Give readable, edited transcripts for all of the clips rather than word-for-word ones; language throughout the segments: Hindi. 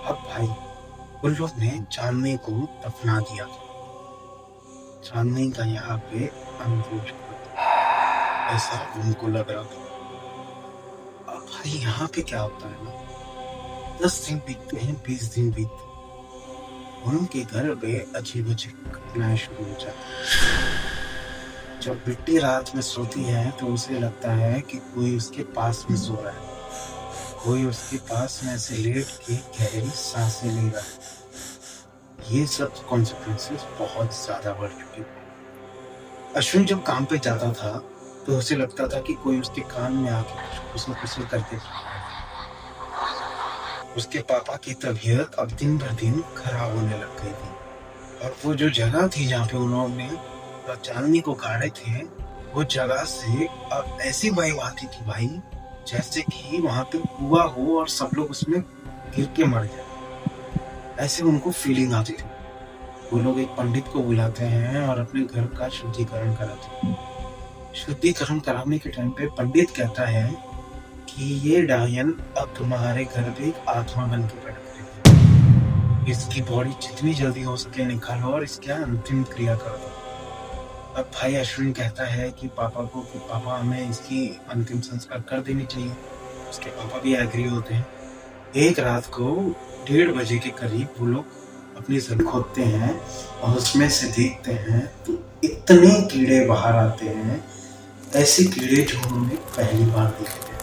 अब भाई उन लोग ने चांदनी को दफना दिया। चांदनी का यहाँ पे अंतिम हुआ, ऐसा उनको लग रहा था। अब भाई यहाँ पे क्या होता है ना, 10 दिन बीतते हैं, 20 दिन बीतते हैं, उनके घर पे अजीब अजीब घटनाएं शुरू हो जाती हैं। जब बिट्टी रात में सोती है तो उसे लगता है कि कोई उसके पास में सो रहा है, कोई उसके पास में ऐसे लेट के गहरी सांसें ले रहा है। ये सब कॉन्सिक्वेंसेस बहुत ज्यादा बढ़ चुके थे। अश्विन जब काम पे जाता था तो उसे लगता था कि कोई उसके कान में आके कुछ कुछ करके उसके पापा की तबीयत अब दिन भर दिन खराब होने लग गई थी। और वो जो जगह थी जहाँ पे उन्होंने चांदनी को गाड़े थे, वो जगह से अब ऐसी वाइब आती थी भाई, जैसे कि वहां पे कुआं हो और सब लोग उसमें गिर के मर जाए, ऐसे उनको फीलिंग आती थी। वो लोग एक पंडित को बुलाते हैं और अपने घर का शुद्धिकरण कराते हैं। शुद्धिकरण कराने के टाइम पे पंडित कहता है कि ये डायन अब तुम्हारे घर पे एक आत्मा बन के बैठ रही है, इसकी बॉडी जितनी जल्दी हो सके निकालो और इसका अंतिम क्रिया कर दो। अब भाई अश्विन कहता है कि पापा को कि पापा हमें इसकी अंतिम संस्कार कर देनी चाहिए। उसके पापा भी एग्री होते हैं। एक रात को 1:30 बजे के करीब वो लोग अपनी जल खोदते हैं और उसमें से देखते हैं तो इतने कीड़े बाहर आते हैं, ऐसे कीड़े जो उन्होंने पहली बार देखे थे।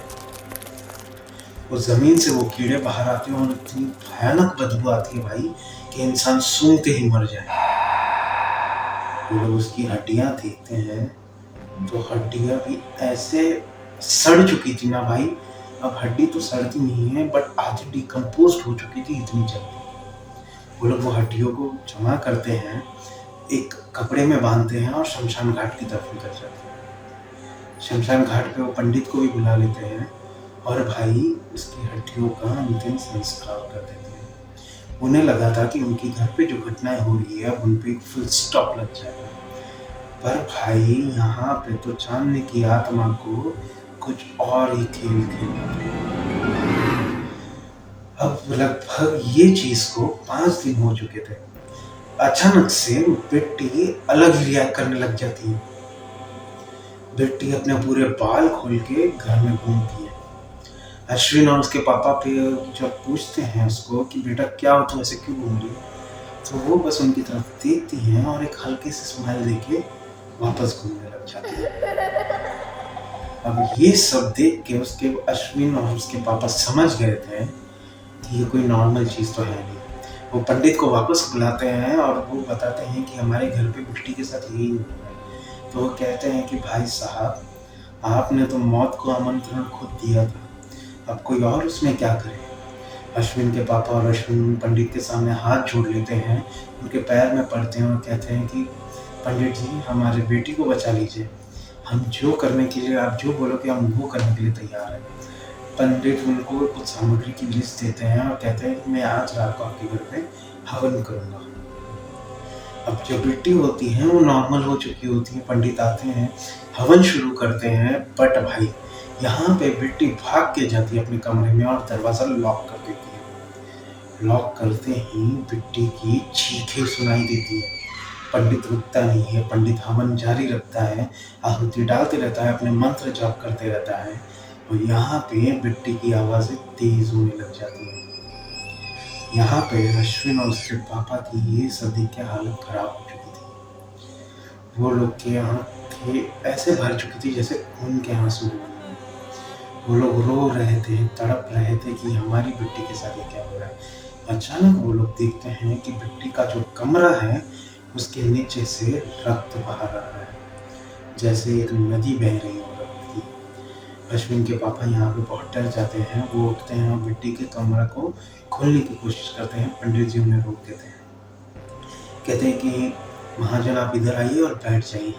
वो जमीन से वो कीड़े बाहर आते हैं और इतनी भयानक बदबू आती है भाई कि इंसान सूंघते ही मर जाए। वो लोग उसकी हड्डियां देखते हैं तो हड्डियां भी ऐसे सड़ चुकी थी ना भाई, अब हड्डी तो सड़ती नहीं है बट आधी डिकम्पोज हो चुकी थी इतनी जल्दी। वो लोग वो हड्डियों को जमा करते हैं, एक कपड़े में बांधते हैं और शमशान घाट की तरफ निकल जाते हैं। शमशान घाट पे वो पंडित को भी बुला लेते हैं और भाई उसकी हड्डियों का अंतिम संस्कार कर देते हैं। उन्हें लगा था कि उनके घर पे जो घटनाएं हो रही है उन पे फुल स्टॉप लग जाएगा, पर भाई यहाँ पे तो चांदनी की आत्मा को कुछ और ही खेल खेलना। अब लगभग ये चीज को 5 दिन हो चुके थे। अचानक से बिट्टी अलग ही रिएक्ट करने लग जाती है। बिट्टी अपने पूरे बाल खोल के घर में घूमती है। अश्विन और उसके पापा पे जब पूछते हैं उसको कि बेटा क्या हो, तुम ऐसे क्यों घूम रही हो, तो वो बस उनकी तरफ देखती हैं और एक हल्के से स्माइल देके वापस घूमने लग जाती है। अब ये सब देख के उसके अश्विन और उसके पापा समझ गए थे कि ये कोई नॉर्मल चीज़ तो है नहीं। वो पंडित को वापस बुलाते हैं और वो बताते हैं कि हमारे घर पे बिट्टी के साथ यही हुआ है। तो वो कहते हैं कि भाई साहब, आपने तो मौत को आमंत्रण खुद दिया था, अब कोई और उसमें क्या करे। अश्विन के पापा और अश्विन पंडित के सामने हाथ जोड़ लेते हैं, उनके पैर में पड़ते हैं और कहते हैं कि पंडित जी, हमारे बेटी को बचा लीजिए, हम जो करने के लिए आप जो बोलोगे हम वो करने के लिए तैयार हैं। पंडित उनको कुछ सामग्री की लिस्ट देते हैं और कहते हैं कि मैं आज रात को आपके घर पे हवन करूँगा। अब जो बेटी होती है वो नॉर्मल हो चुकी होती है, पंडित आते हैं, हवन शुरू करते हैं, बट भाई यहाँ पे बेटी भाग के जाती है अपने कमरे में और दरवाज़ा लॉक कर देती है। लॉक करते ही बिट्टी की चीखें सुनाई देती है। पंडित रुकता नहीं है, पंडित हवन जारी रखता है, आहुति डालते रहता है, अपने मंत्र जाप करते रहता है और यहाँ पे बिट्टी की आवाज़ें तेज होने लग जाती है। यहाँ पे अश्विन और उसके पापा की ये सब देख के हालत खराब हो चुकी थी। वो लोग के आंखें ऐसे भर चुकी थी जैसे खून के आंसू। वो लोग रो रहे थे, तड़प रहे थे कि हमारी बिट्टी के साथ ये क्या हो रहा है। अचानक वो लोग देखते हैं कि बिट्टी का जो कमरा है उसके नीचे से रक्त बाहर आ रहा है, जैसे एक नदी बह रही हो रक्त की। अश्विन के पापा यहाँ पे बहुत डर जाते हैं। वो उठते हैं और बिट्टी के कमरा को खोलने की कोशिश करते हैं। पंडित जी उन्हें रोक देते हैं, कहते हैं कि महाजन आप इधर आइए और बैठ जाइए।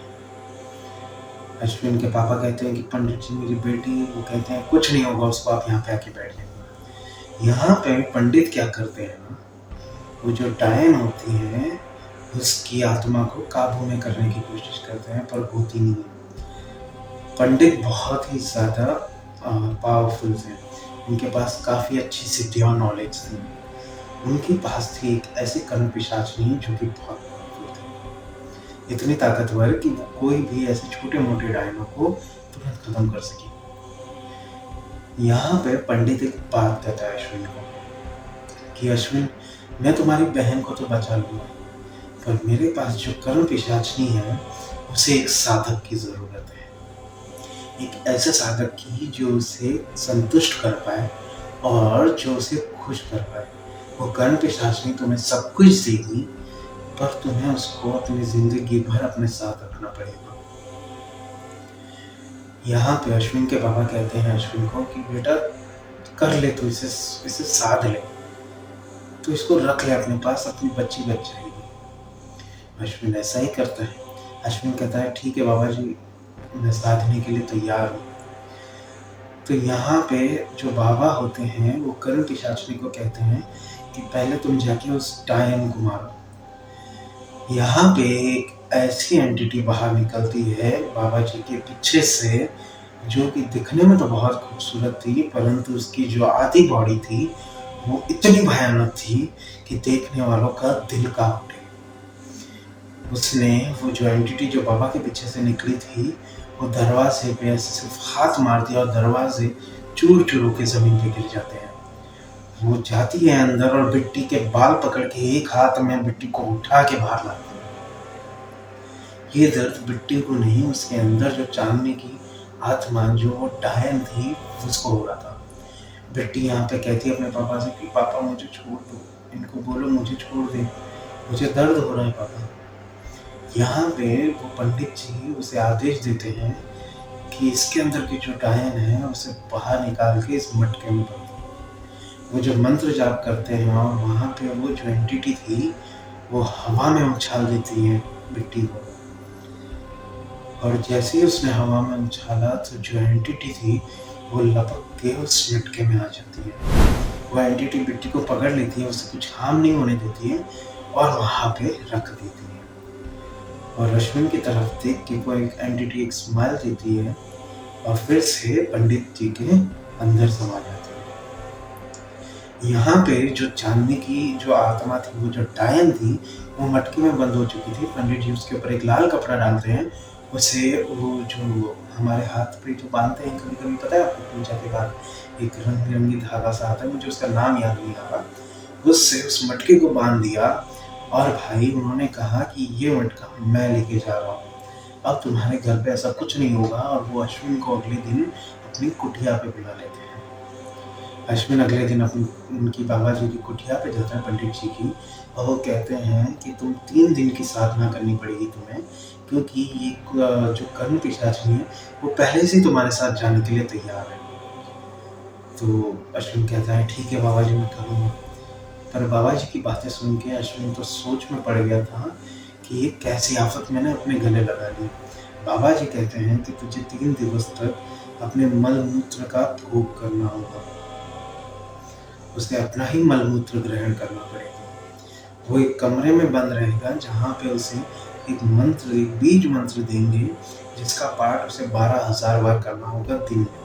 अश्विन के पापा कहते हैं कि पंडित जी मेरी बेटी, वो कहते हैं कुछ नहीं होगा उसको, आप यहाँ पे आके बैठ जाइए। यहाँ पे पंडित क्या करते हैं ना, वो जो डायन होती है उसकी आत्मा को काबू में करने की कोशिश करते हैं, पर होती नहीं है। पंडित बहुत ही ज़्यादा पावरफुल थे, उनके पास काफ़ी अच्छी सिद्धियाँ और नॉलेज थी। उनके पास थी एक ऐसी कर्म पिशाचिनी जो कि बहुत पावरफुल थी, इतनी ताकतवर कि वो कोई भी ऐसे छोटे-मोटे डायनो को तुरंत खत्म कर सकी। यहाँ पे पंडित एक बात कहता है अश्विन को कि अश्विन, मैं तुम्हारी बहन को तो बचा लूँगा, पर मेरे पास जो कर्म पिशाचिनी है, उसे एक साधक की ज़रूरत है। एक ऐसे साधक की जो उसे संतुष्ट कर पाए और जो उसे खुश कर पाए। वो कर्म पिशाचिनी तुम्हें सब कुछ देगी, पर तुम्हें उसको अपनी ज़िंदगी भर अपने साथ रखना पड़ेगा। यहाँ पे अश्विन के पापा कहते हैं अश्विन को कि बेटा कर ले, तू इसे साध ले, तो इसको रख ले अपने पास, अपनी बच्ची बच जाएगी। अश्विन ऐसा ही करता है। अश्विन कहता है ठीक है बाबा जी, मैं साधने के लिए तैयार हूँ। तो यहाँ पे जो बाबा होते हैं वो कर्म पिशाचिनी को कहते हैं कि पहले तुम जाके उस डायन को मारो। यहाँ पे एक ऐसी एंटिटी बाहर निकलती है बाबा जी के पीछे से, जो कि दिखने में तो बहुत खूबसूरत थी, परंतु उसकी जो आधी बॉडी थी वो इतनी भयानक थी कि देखने वालों का दिल कांप उठे। उसने वो जो एंटिटी जो बाबा के पीछे से निकली थी, वो दरवाजे पे ऐसे सिर्फ हाथ मार दिया और दरवाजे चूर-चूर होके ज़मीन पे गिर जाते हैं। वो जाती है अंदर और बिट्टी के बाल पकड़ के एक हाथ में बिट्टी को उठा के बाहर लाती है। ये दर्द बिट्टी को नहीं, उसके अंदर जो चांदनी की आत्मा जो वो डायन थी उसको हो रहा था। बिट्टी यहाँ पे कहती है अपने पापा से कि पापा मुझे छोड़ दो, इनको बोलो मुझे छोड़ दे, मुझे दर्द हो रहा है पापा। यहाँ पे वो पंडित जी उसे आदेश देते हैं कि इसके अंदर की जो डायन है उसे बाहर निकाल के इस मटके में भर दो। वो जब मंत्र जाप करते हैं और वहाँ पे वो जो एंटिटी थी वो हवा में उछाल देती है बिट्टी को, और जैसे ही उसने हवा में उछाला तो जो एंटिटी थी वो लपक के उस मटके में आ जाती है। वो एंटिटी बिट्टी को पकड़ लेती है, उसे कुछ हार्म नहीं होने देती है और वहाँ पे रख देती है। और अश्विन की तरफ देख के वो एक एंटिटी एक स्माइल देती है और फिर से पंडित जी के अंदर समा जाती है। यहाँ पे जो चांदनी की जो आत्मा थी, वो जो डायन थी, वो मटके में बंद हो चुकी थी। पंडित जी उसके ऊपर एक लाल कपड़ा डालते हैं, उसे वो जो हमारे हाथ पे जो बांधते हैं कभी-कभी, पता है आपको, पूजा के बाद एक रंग-बिरंगी धागा सा आता है, मुझे उसका नाम याद नहीं आ रहा। उससे उस मटके को बांध दिया और भाई उन्होंने कहा कि ये मटका मैं लेके जा रहा हूँ, अब तुम्हारे घर पे ऐसा कुछ नहीं होगा। और वो अश्विन को अगले दिन अपनी कुटिया पे बुला लेते हैं। अश्विन अगले दिन अपनी उनकी बाबा जी की कुटिया पे जाता है पंडित जी की, और वो कहते हैं कि तुम 3 दिन की साधना करनी पड़ेगी तुम्हें, क्योंकि ये जो कर्म पिशाचिनी है वो पहले से ही तुम्हारे साथ जाने के लिए तैयार है। तो अश्विन कहता है ठीक है बाबा जी, मैं करूँगा। पर बाबा जी की बातें सुन के अश्विन तो सोच में पड़ गया था कि ये कैसी आफत मैंने अपने गले लगा ली। बाबा जी कहते हैं कि तुझे 3 दिवस तक अपने मल-मूत्र का भोग करना होगा। उसे अपना ही मल-मूत्र ग्रहण करना पड़ेगा। वो एक कमरे में बंद रहेगा जहाँ पे उसे एक मंत्र, एक बीज मंत्र देंगे, जिसका पाठ उसे 12,000 बार करना होगा दिन में।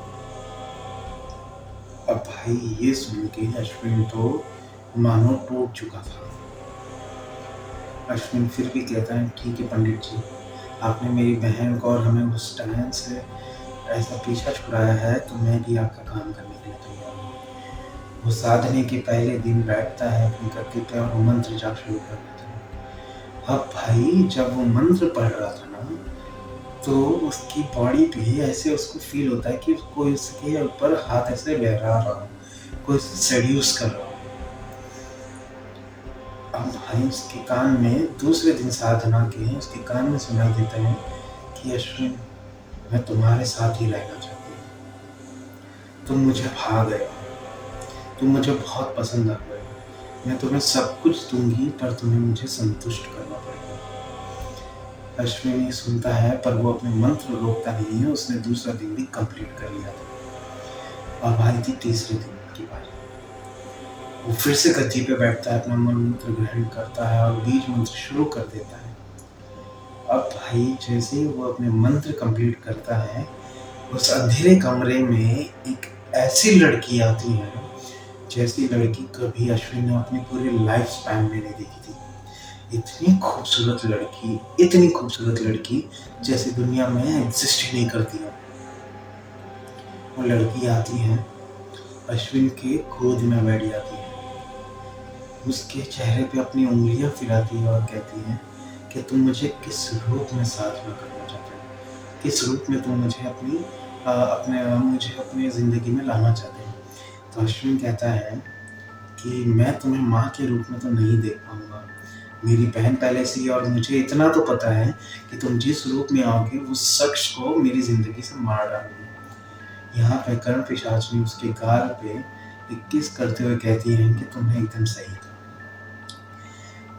अब भाई ये सुन के अश्विन तो मानो टूट चुका था। अश्विन फिर भी कहता है ठीक है पंडित जी, आपने मेरी बहन को और हमें उस डायन से ऐसा पीछा छुड़ाया है, तो मैं भी आपका काम करने के लिए तैयार हूँ। वो साधने के पहले दिन बैठता है अपनी गद्दी पे और वो मंत्र जाप शुरू कर देता है। अब भाई जब वो मंत्र पढ़ रहा था ना, तो उसकी बॉडी पे ऐसे उसको फील होता है कि कोई उसके ऊपर हाथ ऐसे लहरा रहा हो, कोई उसे सेड्यूस कर रहा हो। अब भाई उसके कान में दूसरे दिन साधना के उसके कान में सुनाई देता है कि अश्विन, मैं तुम्हारे साथ ही रहना चाहती हूँ। तुम मुझे भा गए हो, तुम मुझे बहुत पसंद आ गए हो। मैं तुम्हें सब कुछ दूँगी, पर तुम्हें मुझे संतुष्ट करना पड़ेगा। अश्विन ये सुनता है, पर वो अपने मंत्र रोकता नहीं है। उसने दूसरा दिन भी कंप्लीट कर लिया था। अब आई थी तीसरे दिन की बारी। वो फिर से गद्दी पे बैठता है, अपना मल-मूत्र ग्रहण करता है और बीज मंत्र शुरू कर देता है। अब भाई जैसे ही वो अपने मंत्र कंप्लीट करता है, उस अंधेरे कमरे में एक ऐसी लड़की आती है जैसी लड़की कभी अश्विन ने अपनी पूरी लाइफ स्पैन में नहीं देखी थी। इतनी खूबसूरत लड़की जैसी दुनिया में एग्जिस्ट ही नहीं करती है। वो लड़की आती है, अश्विन के गोद में बैठ जाती है, उसके चेहरे पे अपनी उंगलियां फिराती है और कहती है कि तुम मुझे किस रूप में साथ में करना चाहते हो, किस रूप में तुम मुझे मुझे अपनी ज़िंदगी में लाना चाहते हो। तो अश्विन कहता है कि मैं तुम्हें माँ के रूप में तो नहीं देख पाऊँगा, मेरी बहन पहले से ही, और मुझे इतना तो पता है कि तुम जिस रूप में आओगे उस शख्स को मेरी ज़िंदगी से मार डालोगे। यहाँ पे कर्ण पिशाचिनी उसके गाल पे एक किस करते हुए कहती है कि तुमने एकदम सही कहा।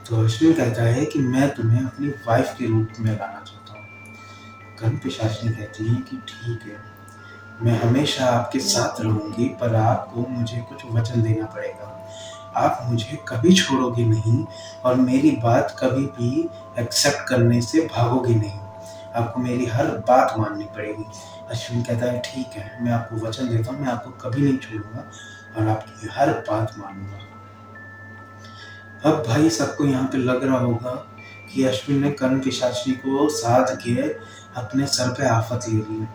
तो अश्विन कहता है कि मैं तुम्हें अपनी वाइफ के रूप में लाना चाहता हूँ। कर्ण पिशाचिनी कहती है कि ठीक है, मैं हमेशा आपके साथ रहूंगी, पर आपको मुझे कुछ वचन देना पड़ेगा। आप मुझे कभी छोड़ोगे नहीं और मेरी बात कभी भी एक्सेप्ट करने से भागोगे नहीं। आपको मेरी हर बात माननी पड़ेगी। अश्विन कहता है ठीक है, मैं आपको वचन देता हूँ, मैं आपको कभी नहीं छोड़ूंगा और आपकी हर बात मानूंगा। अब भाई सबको यहाँ पे लग रहा होगा कि अश्विन ने कर्ण पिशाचिनी को साध के अपने सर पे आफत ले ली है,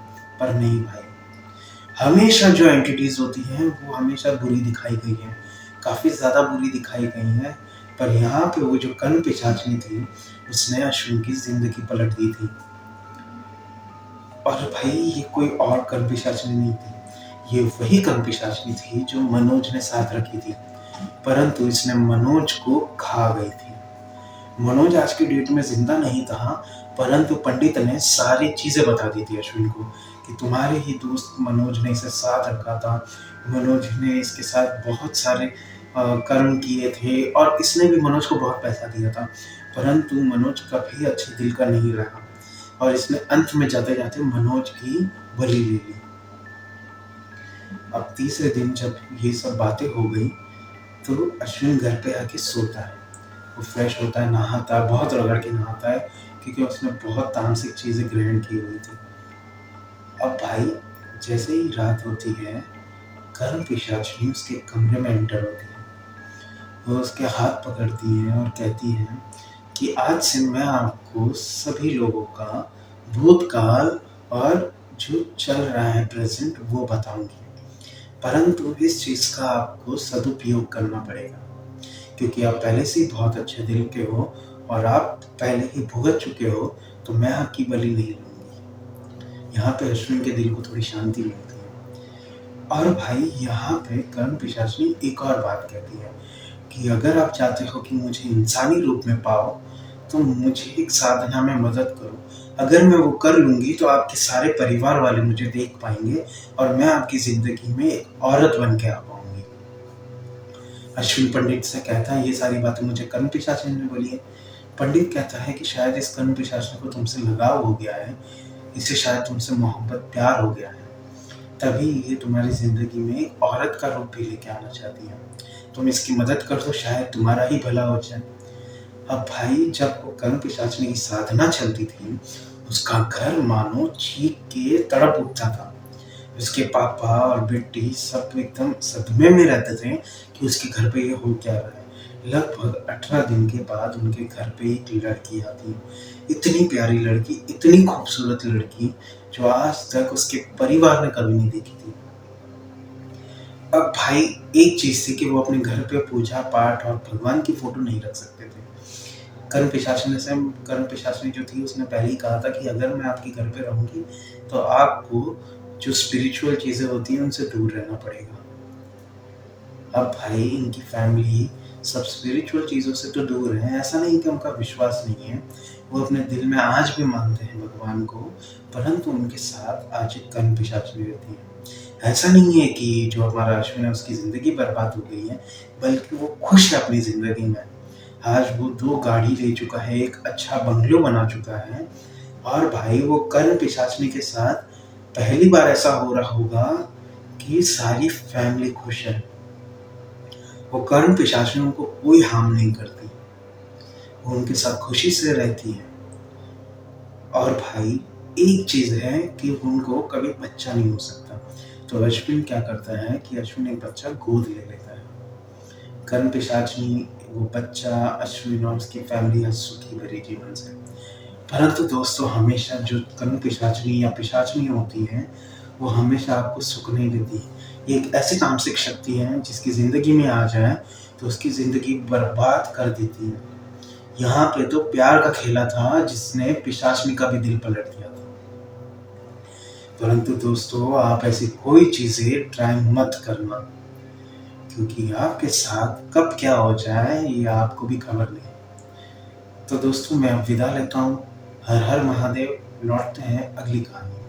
पर नहीं भाई। हमेशा जो एंटिटीज होती हैं वो हमेशा बुरी दिखाई गई है, काफी ज्यादा बुरी दिखाई गई है, पर यहाँ पे वो जो कर्ण पिशाचिनी थी उसने अश्विन की जिंदगी पलट दी थी। और भाई ये कोई और कर्ण पिशाचिनी नहीं थी, ये वही कर्ण पिशाचिनी थी जो मनोज ने साथ रखी थी, परंतु इसने मनोज को खा गई थी। मनोज आज की डेट में जिंदा नहीं था, परंतु पंडित ने सारी चीजें बता दी थी अश्विन को कि तुम्हारे ही दोस्त मनोज ने इसे साथ रखा था, मनोज ने इसके साथ बहुत सारे कर्म किए थे और इसने भी मनोज को बहुत पैसा दिया था, परंतु मनोज कभी अच्छे दिल का नहीं रहा और इसने अंत में जाते जाते मनोज की बलि ले ली। अब तीसरे दिन जब ये सब बातें हो गई तो अश्विन घर पे आके सोता है, वो फ्रेश होता है, नहाता है, बहुत रगड़ के नहाता है क्योंकि उसने बहुत तामसिक चीजें ग्रहण की हुई थी। अब भाई जैसे ही रात होती है, कर्ण पिशाचिनी उसके कमरे में एंटर होती है, वो उसके हाथ पकड़ती है और कहती है कि आज से मैं आपको सभी लोगों का भूतकाल और जो चल रहा है प्रेजेंट वो बताऊंगी, परंतु इस चीज का आपको सदुपयोग करना पड़ेगा क्योंकि आप पहले से ही बहुत अच्छे दिल के हो और आप पहले ही भुगत चुके हो, तो मैं आपकी बलि नहीं लूंगी। यहाँ पे अश्विन के दिल को थोड़ी शांति मिलती है। और भाई यहाँ पे कर्ण पिशाचिनी एक और बात कहती है कि अगर आप चाहते हो कि मुझे इंसानी रूप में पाओ तो मुझे एक साधना में मदद करो, अगर मैं वो कर लूंगी तो आपके सारे परिवार वाले मुझे देख पाएंगे और मैं आपकी जिंदगी में एक औरत बन के आ पाऊंगी। अश्विन पंडित से कहता है ये सारी बातें मुझे कर्ण पिशाचिनी ने बोली है। पंडित कहता है कि शायद इस कर्ण पिशाचिनी को तुमसे लगाव हो गया है, इसे शायद तुमसे मोहब्बत प्यार हो गया है, तभी ये तुम्हारी जिंदगी में एक औरत का रूप भी लेके आना चाहती है। तुम इसकी मदद कर दो, शायद तुम्हारा ही भला हो जाए। अब भाई जब वो कर्ण पिशाचिनी की साधना चलती थी, उसका घर मानो चीख के तड़प उठता था। उसके पापा और बेटी सब एकदम सदमे में रहते थे कि उसके घर पे ये हो क्या रहा है। लगभग 18 दिन के बाद उनके घर पे एक लड़की आती, इतनी प्यारी लड़की, इतनी खूबसूरत लड़की जो आज तक उसके परिवार ने कभी नहीं देखी थी। अब भाई एक चीज थी कि वो अपने घर पे पूजा पाठ और भगवान की फोटो नहीं रख सकते थे। कर्ण पिशाचिनी जो थी उसने पहले ही कहा था कि अगर मैं आपके घर पे रहूंगी तो आपको जो स्पिरिचुअल चीजें होती हैं उनसे दूर रहना पड़ेगा। अब भाई इनकी फैमिली सब स्पिरिचुअल चीजों से तो दूर है, ऐसा नहीं कि उनका विश्वास नहीं है, वो अपने दिल में आज भी मानते हैं भगवान को, परंतु उनके साथ आज एक कर्ण पिशाचिनी रहती है। ऐसा नहीं है कि जो हमारा अश्विन है उसकी जिंदगी बर्बाद हो गई है, बल्कि वो खुश है अपनी जिंदगी में। आज वो 2 गाड़ी ले चुका है, एक अच्छा बंगलो बना चुका है और भाई वो कर्ण पिशाचिनी के साथ पहली बार ऐसा हो रहा होगा कि सारी फैमिली खुश है। वो कर्ण पिशाचिनी को कोई हार्म नहीं करती, वो उनके साथ खुशी से रहती है। और भाई एक चीज है कि उनको कभी बच्चा नहीं हो सकता, तो अश्विन क्या करता है कि अश्विन एक बच्चा गोद ले लेता है। कर्ण पिशाचिनी वो बच्चा अश्विन और उसकी फैमिली आज सुखी भरी जीवन से। परंतु दोस्तों हमेशा जो कर्ण पिशाचिनी या पिशाचिनी होती है वो हमेशा आपको सुख नहीं देती। ये एक ऐसी तामसिक शक्ति है जिसकी ज़िंदगी में आ जाए तो उसकी ज़िंदगी बर्बाद कर देती है। यहाँ पे तो प्यार का खेला था जिसने पिशाचिनी का भी दिल पलट दिया था। परंतु दोस्तों आप ऐसी कोई चीज़ें ट्राई मत करना, क्योंकि आपके साथ कब क्या हो जाए ये आपको भी खबर नहीं। तो दोस्तों मैं अब विदा लेता हूँ। हर हर महादेव। लौटते हैं अगली कहानी में।